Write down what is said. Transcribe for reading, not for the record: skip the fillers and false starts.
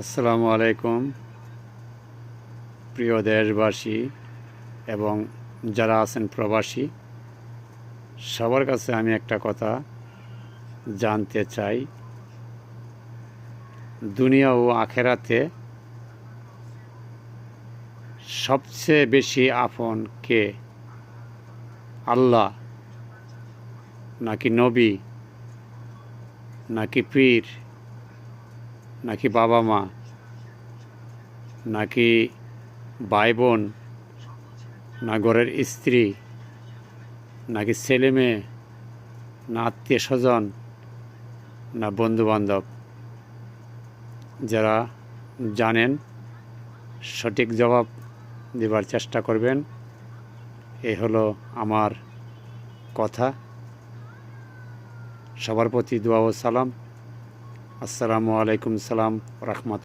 আসসালামু আলাইকুম প্রিয় দেশবাসী এবং যারা আছেন প্রবাসী, সবার কাছে আমি একটা কথা জানতে চাই। দুনিয়া ও আখেরাতে সবচেয়ে বেশি আপন কে? আল্লাহ নাকি নবী নাকি পীর নাকি বাবা মা নাকি ভাই বোন না ঘরের স্ত্রী নাকি ছেলে মেয়ে না আত্মীয় স্বজন না বন্ধুবান্ধব? যারা জানেন সঠিক জবাব দেবার চেষ্টা করবেন। এই হলো আমার কথা। সবার প্রতি দোয়া ও সালাম। আসসালামু আলাইকুম সালাম রাহমাত।